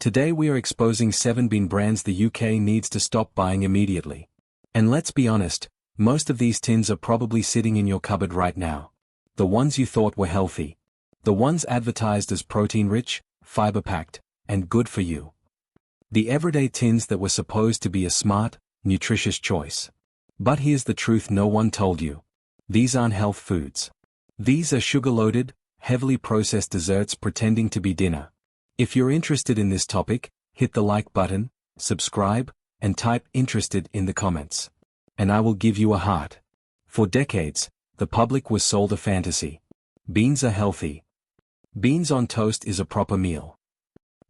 Today we are exposing 7 bean brands the UK needs to stop buying immediately. And let's be honest, most of these tins are probably sitting in your cupboard right now. The ones you thought were healthy. The ones advertised as protein-rich, fiber-packed, and good for you. The everyday tins that were supposed to be a smart, nutritious choice. But here's the truth no one told you. These aren't health foods. These are sugar-loaded, heavily processed desserts pretending to be dinner. If you're interested in this topic, hit the like button, subscribe, and type "interested" in the comments. And I will give you a heart. For decades, the public was sold a fantasy. Beans are healthy. Beans on toast is a proper meal.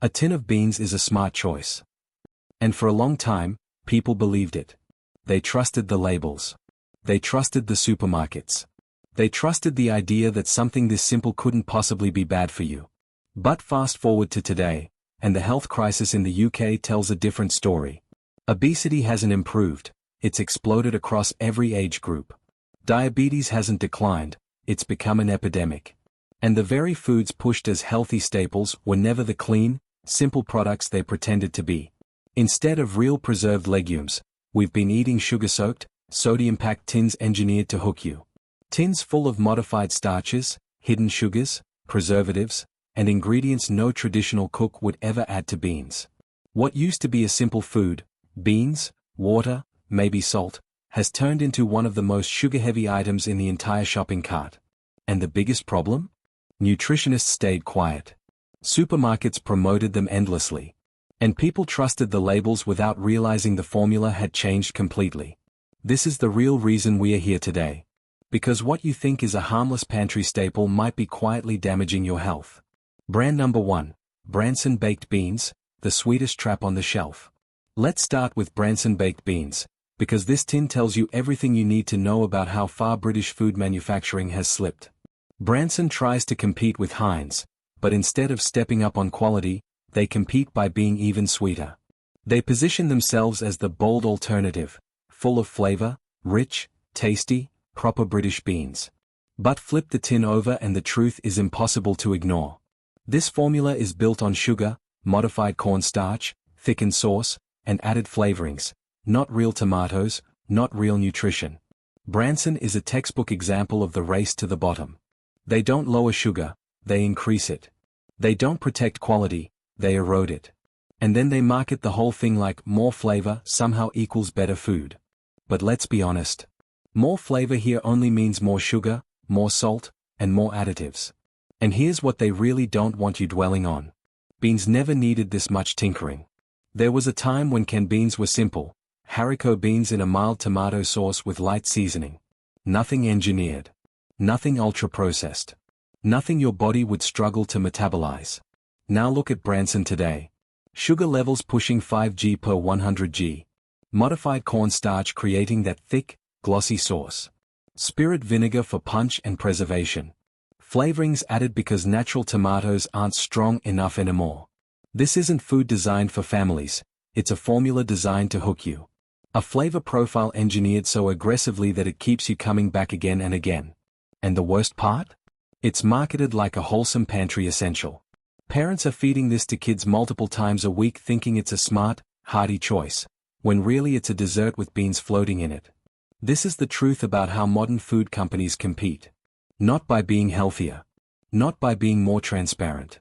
A tin of beans is a smart choice. And for a long time, people believed it. They trusted the labels. They trusted the supermarkets. They trusted the idea that something this simple couldn't possibly be bad for you. But fast forward to today, and the health crisis in the UK tells a different story. Obesity hasn't improved, it's exploded across every age group. Diabetes hasn't declined, it's become an epidemic. And the very foods pushed as healthy staples were never the clean, simple products they pretended to be. Instead of real preserved legumes, we've been eating sugar-soaked, sodium-packed tins engineered to hook you. Tins full of modified starches, hidden sugars, preservatives, and ingredients no traditional cook would ever add to beans. What used to be a simple food, beans, water, maybe salt, has turned into one of the most sugar-heavy items in the entire shopping cart. And the biggest problem? Nutritionists stayed quiet. Supermarkets promoted them endlessly. And people trusted the labels without realizing the formula had changed completely. This is the real reason we are here today. Because what you think is a harmless pantry staple might be quietly damaging your health. Brand number 1, Branson Baked Beans, the sweetest trap on the shelf. Let's start with Branson Baked Beans, because this tin tells you everything you need to know about how far British food manufacturing has slipped. Branson tries to compete with Heinz, but instead of stepping up on quality, they compete by being even sweeter. They position themselves as the bold alternative, full of flavor, rich, tasty, proper British beans. But flip the tin over and the truth is impossible to ignore. This formula is built on sugar, modified cornstarch, thickened sauce, and added flavorings, not real tomatoes, not real nutrition. Branson is a textbook example of the race to the bottom. They don't lower sugar, they increase it. They don't protect quality, they erode it. And then they market the whole thing like more flavor somehow equals better food. But let's be honest. More flavor here only means more sugar, more salt, and more additives. And here's what they really don't want you dwelling on. Beans never needed this much tinkering. There was a time when canned beans were simple, haricot beans in a mild tomato sauce with light seasoning. Nothing engineered. Nothing ultra-processed. Nothing your body would struggle to metabolize. Now look at Branson today. Sugar levels pushing 5g per 100g. Modified cornstarch creating that thick, glossy sauce. Spirit vinegar for punch and preservation. Flavorings added because natural tomatoes aren't strong enough anymore. This isn't food designed for families, it's a formula designed to hook you. A flavor profile engineered so aggressively that it keeps you coming back again and again. And the worst part? It's marketed like a wholesome pantry essential. Parents are feeding this to kids multiple times a week thinking it's a smart, hearty choice, when really it's a dessert with beans floating in it. This is the truth about how modern food companies compete. Not by being healthier. Not by being more transparent.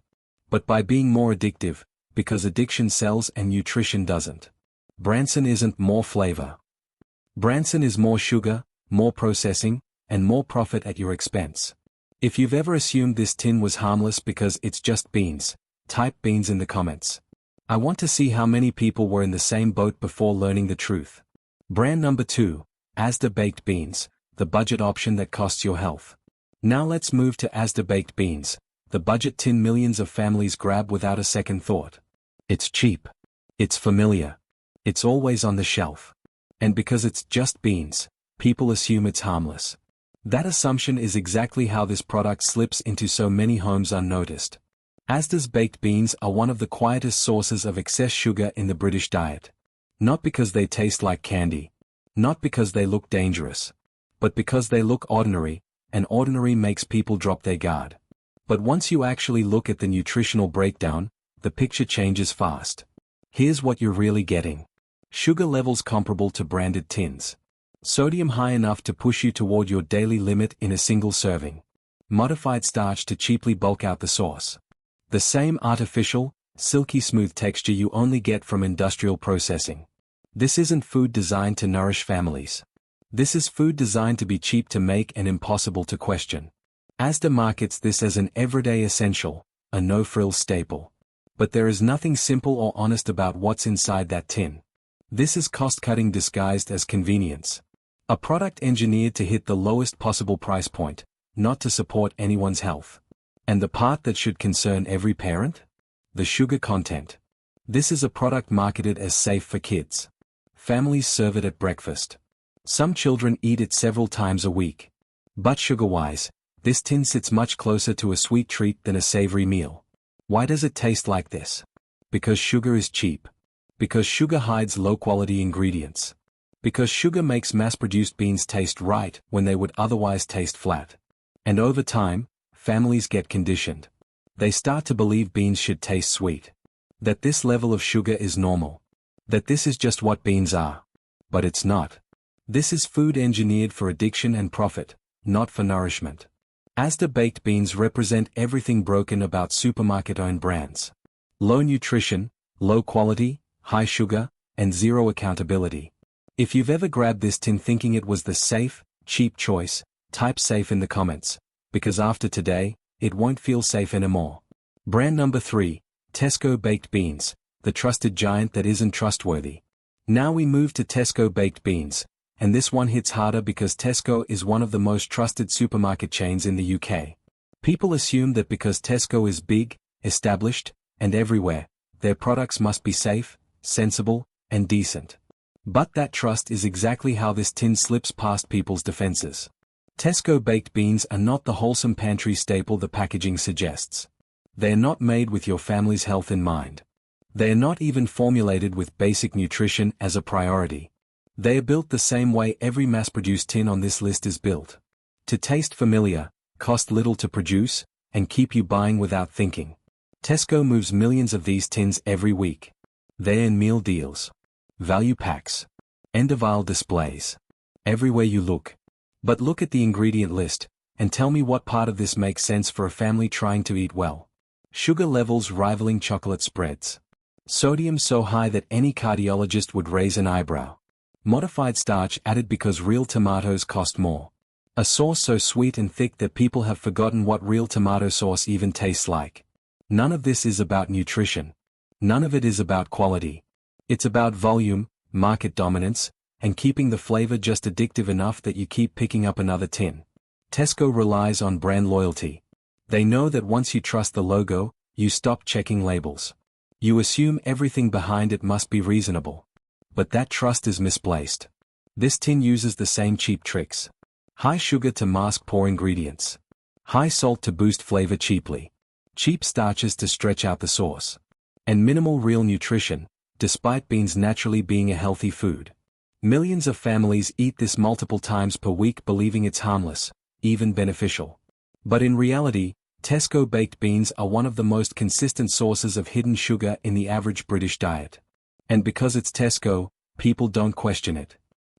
But by being more addictive, because addiction sells and nutrition doesn't. Branson isn't more flavor. Branson is more sugar, more processing, and more profit at your expense. If you've ever assumed this tin was harmless because it's just beans, type beans in the comments. I want to see how many people were in the same boat before learning the truth. Brand number 2, Asda Baked Beans, the budget option that costs your health. Now let's move to Asda Baked Beans, the budget tin millions of families grab without a second thought. It's cheap. It's familiar. It's always on the shelf. And because it's just beans, people assume it's harmless. That assumption is exactly how this product slips into so many homes unnoticed. Asda's baked beans are one of the quietest sources of excess sugar in the British diet. Not because they taste like candy. Not because they look dangerous. But because they look ordinary, and ordinary makes people drop their guard. But once you actually look at the nutritional breakdown, the picture changes fast. Here's what you're really getting. Sugar levels comparable to branded tins. Sodium high enough to push you toward your daily limit in a single serving. Modified starch to cheaply bulk out the sauce. The same artificial, silky smooth texture you only get from industrial processing. This isn't food designed to nourish families. This is food designed to be cheap to make and impossible to question. Asda markets this as an everyday essential, a no-frills staple. But there is nothing simple or honest about what's inside that tin. This is cost-cutting disguised as convenience. A product engineered to hit the lowest possible price point, not to support anyone's health. And the part that should concern every parent? The sugar content. This is a product marketed as safe for kids. Families serve it at breakfast. Some children eat it several times a week. But sugar-wise, this tin sits much closer to a sweet treat than a savory meal. Why does it taste like this? Because sugar is cheap. Because sugar hides low-quality ingredients. Because sugar makes mass-produced beans taste right when they would otherwise taste flat. And over time, families get conditioned. They start to believe beans should taste sweet. That this level of sugar is normal. That this is just what beans are. But it's not. This is food engineered for addiction and profit, not for nourishment. Asda baked beans represent everything broken about supermarket-owned brands. Low nutrition, low quality, high sugar, and zero accountability. If you've ever grabbed this tin thinking it was the safe, cheap choice, type safe in the comments, because after today, it won't feel safe anymore. Brand number 3, Tesco Baked Beans, the trusted giant that isn't trustworthy. Now we move to Tesco Baked Beans, and this one hits harder because Tesco is one of the most trusted supermarket chains in the UK. People assume that because Tesco is big, established, and everywhere, their products must be safe, sensible, and decent. But that trust is exactly how this tin slips past people's defenses. Tesco baked beans are not the wholesome pantry staple the packaging suggests. They are not made with your family's health in mind. They are not even formulated with basic nutrition as a priority. They are built the same way every mass-produced tin on this list is built. To taste familiar, cost little to produce, and keep you buying without thinking. Tesco moves millions of these tins every week. They're in meal deals. Value packs. End-of-aisle displays. Everywhere you look. But look at the ingredient list, and tell me what part of this makes sense for a family trying to eat well. Sugar levels rivaling chocolate spreads. Sodium so high that any cardiologist would raise an eyebrow. Modified starch added because real tomatoes cost more. A sauce so sweet and thick that people have forgotten what real tomato sauce even tastes like. None of this is about nutrition. None of it is about quality. It's about volume, market dominance, and keeping the flavor just addictive enough that you keep picking up another tin. Tesco relies on brand loyalty. They know that once you trust the logo, you stop checking labels. You assume everything behind it must be reasonable. But that trust is misplaced. This tin uses the same cheap tricks. High sugar to mask poor ingredients. High salt to boost flavor cheaply. Cheap starches to stretch out the sauce. And minimal real nutrition, despite beans naturally being a healthy food. Millions of families eat this multiple times per week believing it's harmless, even beneficial. But in reality, Tesco baked beans are one of the most consistent sources of hidden sugar in the average British diet. And because it's Tesco, people don't question it.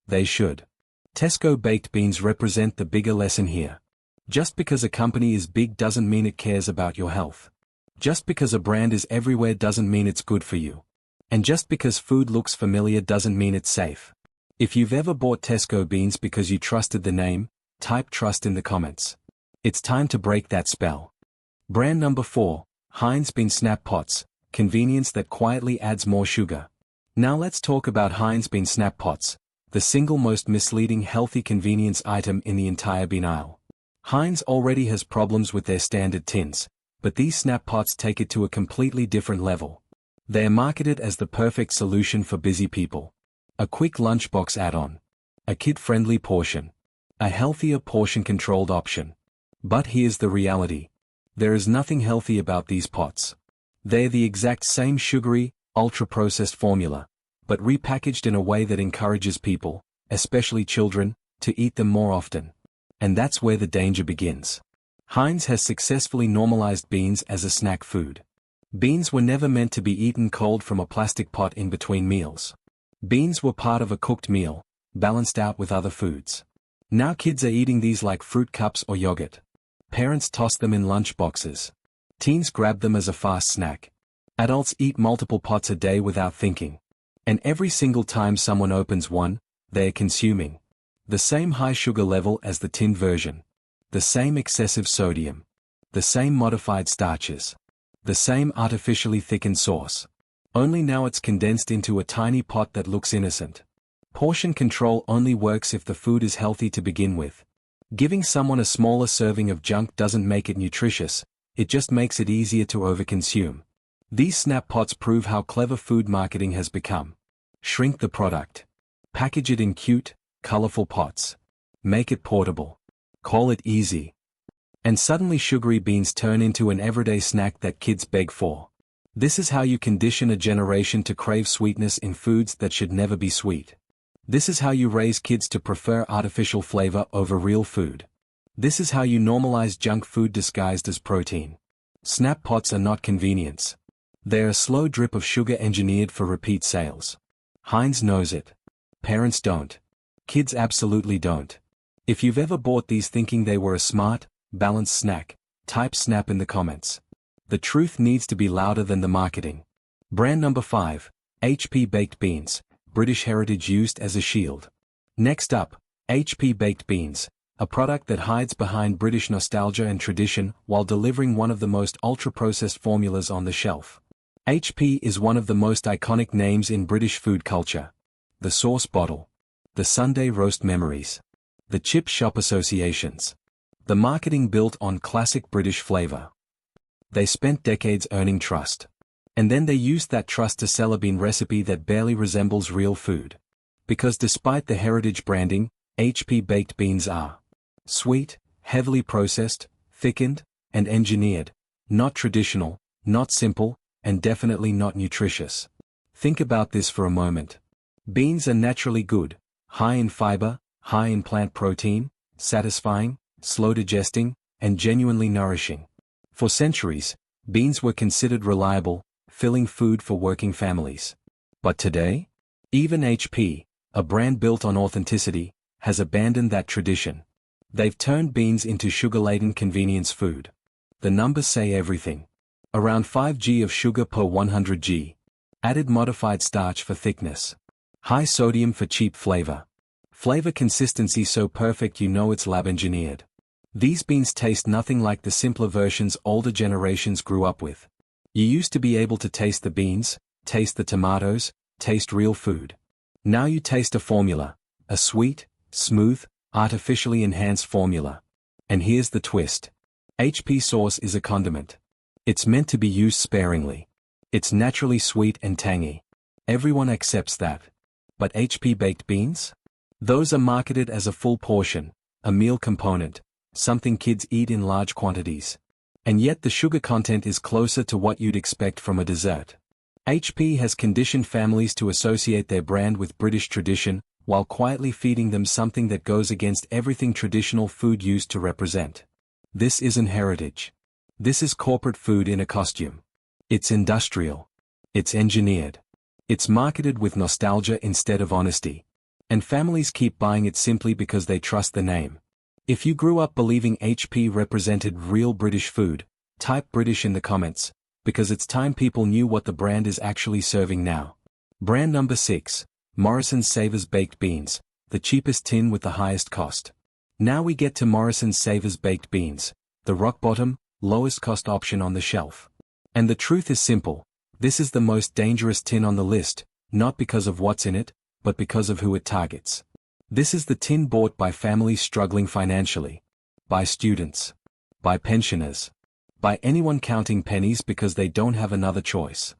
They should. Tesco baked beans represent the bigger lesson here. Just because a company is big doesn't mean it cares about your health. Just because a brand is everywhere doesn't mean it's good for you. And just because food looks familiar doesn't mean it's safe. If you've ever bought Tesco beans because you trusted the name, type trust in the comments. It's time to break that spell. Brand number 4, Heinz Bean Snap Pots, convenience that quietly adds more sugar. Now let's talk about Heinz Bean Snap Pots, the single most misleading healthy convenience item in the entire bean aisle. Heinz already has problems with their standard tins, but these snap pots take it to a completely different level. They are marketed as the perfect solution for busy people. A quick lunchbox add-on. A kid-friendly portion. A healthier portion-controlled option. But here's the reality. There is nothing healthy about these pots. They're the exact same sugary, ultra-processed formula, but repackaged in a way that encourages people, especially children, to eat them more often. And that's where the danger begins. Heinz has successfully normalized beans as a snack food. Beans were never meant to be eaten cold from a plastic pot in between meals. Beans were part of a cooked meal, balanced out with other foods. Now kids are eating these like fruit cups or yogurt. Parents toss them in lunch boxes. Teens grab them as a fast snack. Adults eat multiple pots a day without thinking. And every single time someone opens one, they are consuming the same high sugar level as the tin version. The same excessive sodium. The same modified starches. The same artificially thickened sauce. Only now it's condensed into a tiny pot that looks innocent. Portion control only works if the food is healthy to begin with. Giving someone a smaller serving of junk doesn't make it nutritious, it just makes it easier to overconsume. These snap pots prove how clever food marketing has become. Shrink the product. Package it in cute, colorful pots. Make it portable. Call it easy. And suddenly sugary beans turn into an everyday snack that kids beg for. This is how you condition a generation to crave sweetness in foods that should never be sweet. This is how you raise kids to prefer artificial flavor over real food. This is how you normalize junk food disguised as protein. Snap pots are not convenience. They're a slow drip of sugar engineered for repeat sales. Heinz knows it. Parents don't. Kids absolutely don't. If you've ever bought these thinking they were a smart, balanced snack, type snap in the comments. The truth needs to be louder than the marketing. Brand number 5, HP Baked Beans, British heritage used as a shield. Next up, HP Baked Beans, a product that hides behind British nostalgia and tradition while delivering one of the most ultra-processed formulas on the shelf. HP is one of the most iconic names in British food culture. The sauce bottle. The Sunday roast memories. The chip shop associations. The marketing built on classic British flavor. They spent decades earning trust. And then they used that trust to sell a bean recipe that barely resembles real food. Because despite the heritage branding, HP baked beans are sweet, heavily processed, thickened, and engineered, not traditional, not simple, and definitely not nutritious. Think about this for a moment. Beans are naturally good, high in fiber, high in plant protein, satisfying, slow digesting, and genuinely nourishing. For centuries, beans were considered reliable, filling food for working families. But today, even HP, a brand built on authenticity, has abandoned that tradition. They've turned beans into sugar-laden convenience food. The numbers say everything. Around 5 g of sugar per 100 g. Added modified starch for thickness. High sodium for cheap flavor. Flavor consistency so perfect you know it's lab-engineered. These beans taste nothing like the simpler versions older generations grew up with. You used to be able to taste the beans, taste the tomatoes, taste real food. Now you taste a formula, a sweet, smooth, artificially enhanced formula. And here's the twist. HP sauce is a condiment. It's meant to be used sparingly. It's naturally sweet and tangy. Everyone accepts that. But HP baked beans? Those are marketed as a full portion, a meal component, something kids eat in large quantities. And yet the sugar content is closer to what you'd expect from a dessert. HP has conditioned families to associate their brand with British tradition, while quietly feeding them something that goes against everything traditional food used to represent. This isn't heritage. This is corporate food in a costume. It's industrial. It's engineered. It's marketed with nostalgia instead of honesty. And families keep buying it simply because they trust the name. If you grew up believing HP represented real British food, type British in the comments, because it's time people knew what the brand is actually serving now. Brand number 6, Morrisons Savers Baked Beans, the cheapest tin with the highest cost. Now we get to Morrisons Savers Baked Beans, the rock-bottom, lowest cost option on the shelf. And the truth is simple, this is the most dangerous tin on the list, not because of what's in it, but because of who it targets. This is the tin bought by families struggling financially, by students, by pensioners, by anyone counting pennies because they don't have another choice.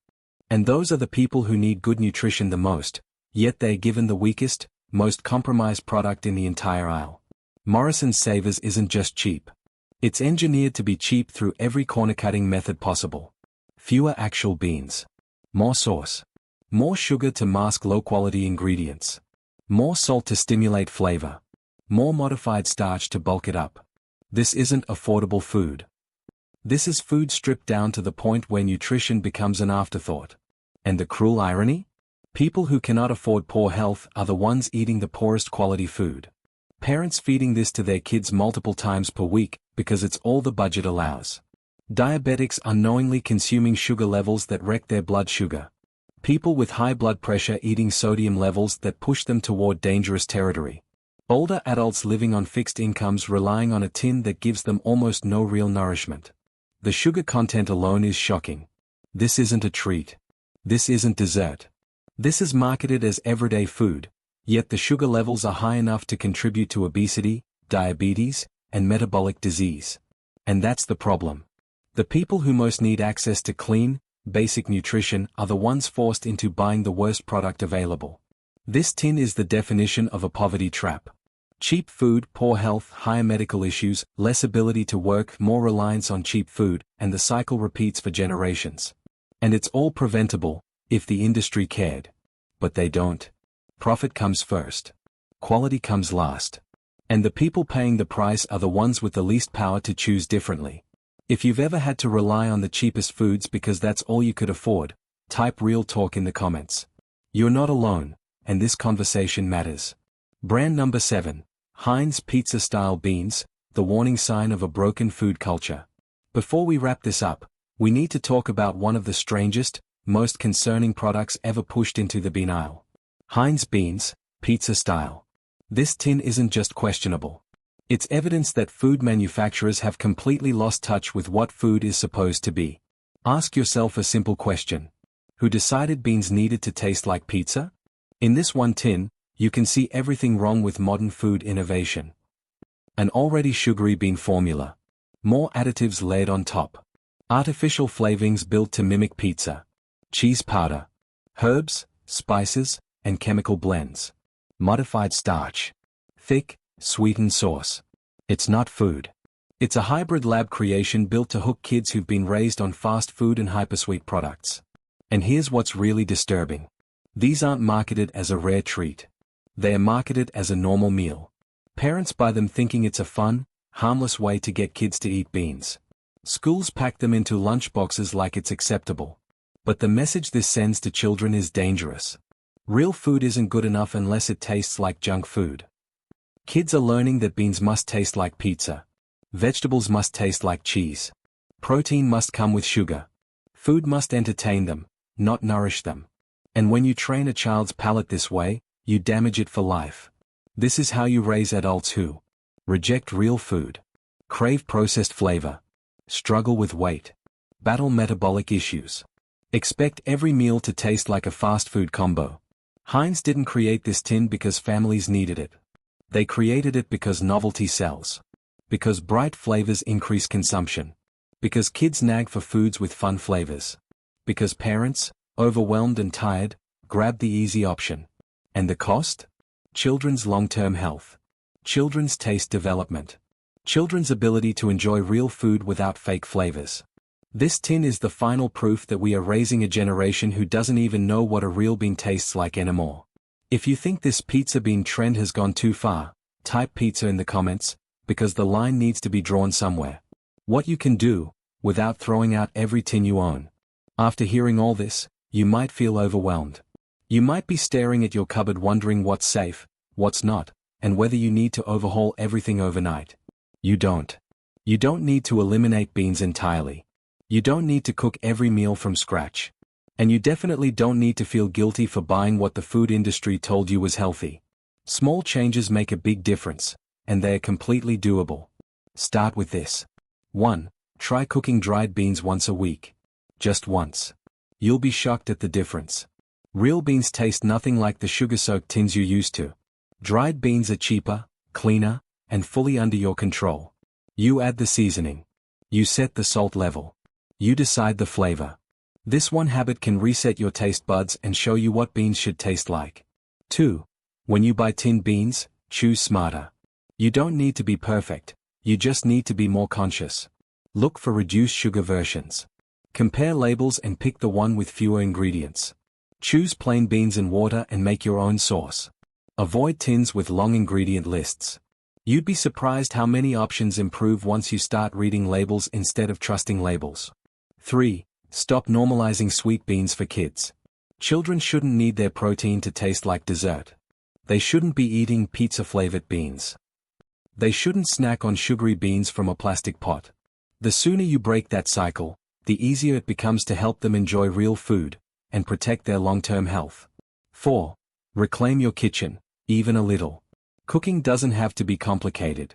And those are the people who need good nutrition the most, yet they're given the weakest, most compromised product in the entire aisle. Morrisons Savers isn't just cheap. It's engineered to be cheap through every corner-cutting method possible. Fewer actual beans. More sauce. More sugar to mask low-quality ingredients. More salt to stimulate flavor. More modified starch to bulk it up. This isn't affordable food. This is food stripped down to the point where nutrition becomes an afterthought. And the cruel irony? People who cannot afford poor health are the ones eating the poorest quality food. Parents feeding this to their kids multiple times per week because it's all the budget allows. Diabetics unknowingly consuming sugar levels that wreck their blood sugar. People with high blood pressure eating sodium levels that push them toward dangerous territory. Older adults living on fixed incomes relying on a tin that gives them almost no real nourishment. The sugar content alone is shocking. This isn't a treat. This isn't dessert. This is marketed as everyday food, yet the sugar levels are high enough to contribute to obesity, diabetes, and metabolic disease. And that's the problem. The people who most need access to clean, basic nutrition are the ones forced into buying the worst product available. This tin is the definition of a poverty trap. Cheap food, poor health, higher medical issues, less ability to work, more reliance on cheap food, and the cycle repeats for generations. And it's all preventable, if the industry cared. But they don't. Profit comes first. Quality comes last. And the people paying the price are the ones with the least power to choose differently. If you've ever had to rely on the cheapest foods because that's all you could afford, type real talk in the comments. You're not alone, and this conversation matters. Brand number 7. Heinz Pizza-style beans, the warning sign of a broken food culture. Before we wrap this up, we need to talk about one of the strangest, most concerning products ever pushed into the bean aisle. Heinz beans, pizza-style. This tin isn't just questionable. It's evidence that food manufacturers have completely lost touch with what food is supposed to be. Ask yourself a simple question. Who decided beans needed to taste like pizza? In this one tin, you can see everything wrong with modern food innovation. An already sugary bean formula. More additives layered on top. Artificial flavorings built to mimic pizza. Cheese powder. Herbs, spices, and chemical blends. Modified starch. Thick, sweetened sauce. It's not food. It's a hybrid lab creation built to hook kids who've been raised on fast food and hypersweet products. And here's what's really disturbing. These aren't marketed as a rare treat. They are marketed as a normal meal. Parents buy them thinking it's a fun, harmless way to get kids to eat beans. Schools pack them into lunchboxes like it's acceptable. But the message this sends to children is dangerous. Real food isn't good enough unless it tastes like junk food. Kids are learning that beans must taste like pizza. Vegetables must taste like cheese. Protein must come with sugar. Food must entertain them, not nourish them. And when you train a child's palate this way, you damage it for life. This is how you raise adults who reject real food, crave processed flavor, struggle with weight, battle metabolic issues, expect every meal to taste like a fast food combo. Heinz didn't create this tin because families needed it. They created it because novelty sells. Because bright flavors increase consumption. Because kids nag for foods with fun flavors. Because parents, overwhelmed and tired, grab the easy option. And the cost? Children's long-term health. Children's taste development. Children's ability to enjoy real food without fake flavors. This tin is the final proof that we are raising a generation who doesn't even know what a real bean tastes like anymore. If you think this pizza bean trend has gone too far, type pizza in the comments, because the line needs to be drawn somewhere. What you can do, without throwing out every tin you own. After hearing all this, you might feel overwhelmed. You might be staring at your cupboard wondering what's safe, what's not, and whether you need to overhaul everything overnight. You don't. You don't need to eliminate beans entirely. You don't need to cook every meal from scratch. And you definitely don't need to feel guilty for buying what the food industry told you was healthy. Small changes make a big difference, and they are completely doable. Start with this. 1. Try cooking dried beans once a week. Just once. You'll be shocked at the difference. Real beans taste nothing like the sugar-soaked tins you're used to. Dried beans are cheaper, cleaner, and fully under your control. You add the seasoning. You set the salt level. You decide the flavor. This one habit can reset your taste buds and show you what beans should taste like. 2. When you buy tinned beans, choose smarter. You don't need to be perfect, you just need to be more conscious. Look for reduced sugar versions. Compare labels and pick the one with fewer ingredients. Choose plain beans and water and make your own sauce. Avoid tins with long ingredient lists. You'd be surprised how many options improve once you start reading labels instead of trusting labels. 3. Stop normalizing sweet beans for kids. Children shouldn't need their protein to taste like dessert. They shouldn't be eating pizza-flavored beans. They shouldn't snack on sugary beans from a plastic pot. The sooner you break that cycle, the easier it becomes to help them enjoy real food and protect their long-term health. 4. Reclaim your kitchen, even a little. Cooking doesn't have to be complicated.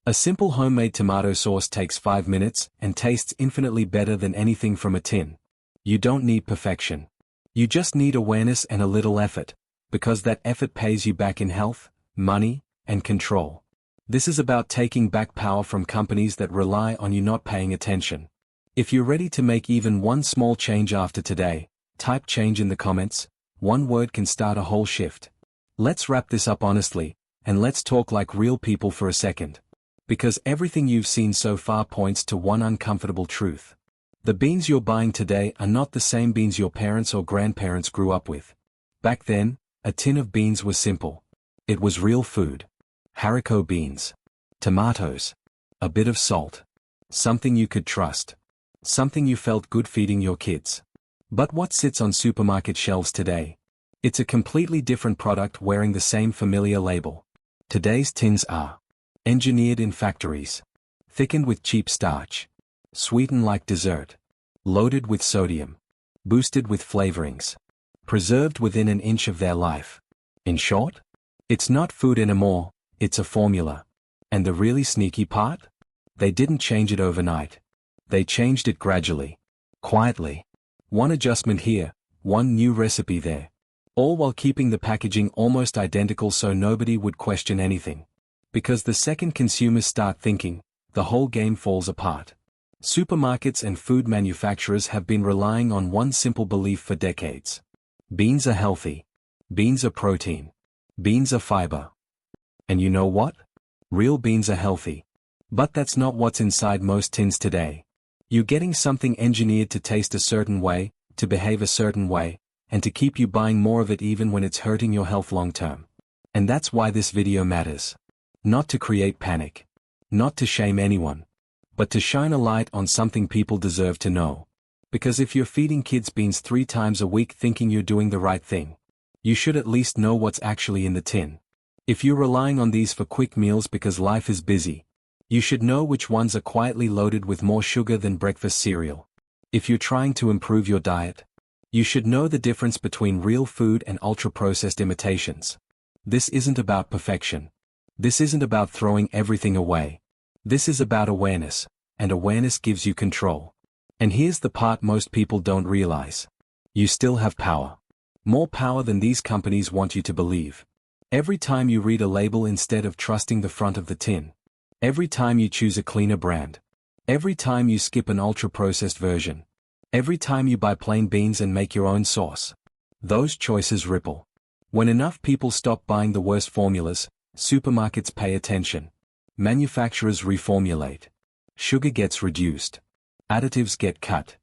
A simple homemade tomato sauce takes 5 minutes and tastes infinitely better than anything from a tin. You don't need perfection. You just need awareness and a little effort, because that effort pays you back in health, money, and control. This is about taking back power from companies that rely on you not paying attention. If you're ready to make even one small change after today, type change in the comments. One word can start a whole shift. Let's wrap this up honestly, and let's talk like real people for a second. Because everything you've seen so far points to one uncomfortable truth. The beans you're buying today are not the same beans your parents or grandparents grew up with. Back then, a tin of beans was simple. It was real food. Haricot beans. Tomatoes. A bit of salt. Something you could trust. Something you felt good feeding your kids. But what sits on supermarket shelves today? It's a completely different product wearing the same familiar label. Today's tins are engineered in factories, thickened with cheap starch, sweetened like dessert, loaded with sodium, boosted with flavorings, preserved within an inch of their life. In short, it's not food anymore, it's a formula. And the really sneaky part? They didn't change it overnight. They changed it gradually, quietly. One adjustment here, one new recipe there. All while keeping the packaging almost identical so nobody would question anything. Because the second consumers start thinking, the whole game falls apart. Supermarkets and food manufacturers have been relying on one simple belief for decades. Beans are healthy. Beans are protein. Beans are fiber. And you know what? Real beans are healthy. But that's not what's inside most tins today. You're getting something engineered to taste a certain way, to behave a certain way, and to keep you buying more of it even when it's hurting your health long term. And that's why this video matters. Not to create panic. Not to shame anyone. But to shine a light on something people deserve to know. Because if you're feeding kids beans 3 times a week thinking you're doing the right thing, you should at least know what's actually in the tin. If you're relying on these for quick meals because life is busy, you should know which ones are quietly loaded with more sugar than breakfast cereal. If you're trying to improve your diet, you should know the difference between real food and ultra-processed imitations. This isn't about perfection. This isn't about throwing everything away. This is about awareness, and awareness gives you control. And here's the part most people don't realize. You still have power. More power than these companies want you to believe. Every time you read a label instead of trusting the front of the tin. Every time you choose a cleaner brand. Every time you skip an ultra-processed version. Every time you buy plain beans and make your own sauce. Those choices ripple. When enough people stop buying the worst formulas, supermarkets pay attention. Manufacturers reformulate. Sugar gets reduced. Additives get cut.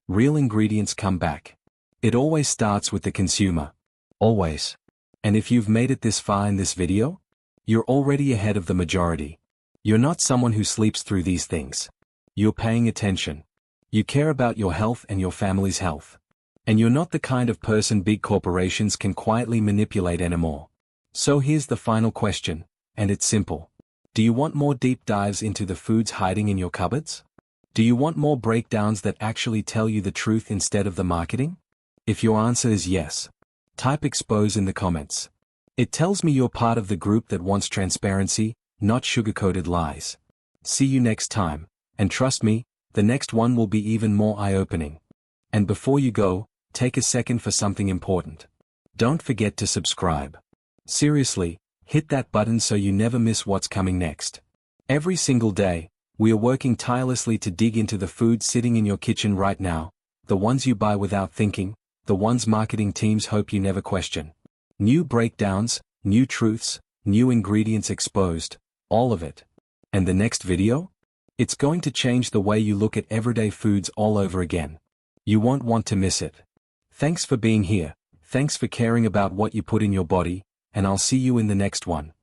Real ingredients come back. It always starts with the consumer. Always. And if you've made it this far in this video, you're already ahead of the majority. You're not someone who sleeps through these things. You're paying attention. You care about your health and your family's health. And you're not the kind of person big corporations can quietly manipulate anymore. So here's the final question, and it's simple. Do you want more deep dives into the foods hiding in your cupboards? Do you want more breakdowns that actually tell you the truth instead of the marketing? If your answer is yes, type expose in the comments. It tells me you're part of the group that wants transparency, not sugar-coated lies. See you next time, and trust me, the next one will be even more eye-opening. And before you go, take a second for something important. Don't forget to subscribe. Seriously, hit that button so you never miss what's coming next. Every single day, we are working tirelessly to dig into the food sitting in your kitchen right now, the ones you buy without thinking, the ones marketing teams hope you never question. New breakdowns, new truths, new ingredients exposed, all of it. And the next video? It's going to change the way you look at everyday foods all over again. You won't want to miss it. Thanks for being here, thanks for caring about what you put in your body, and I'll see you in the next one.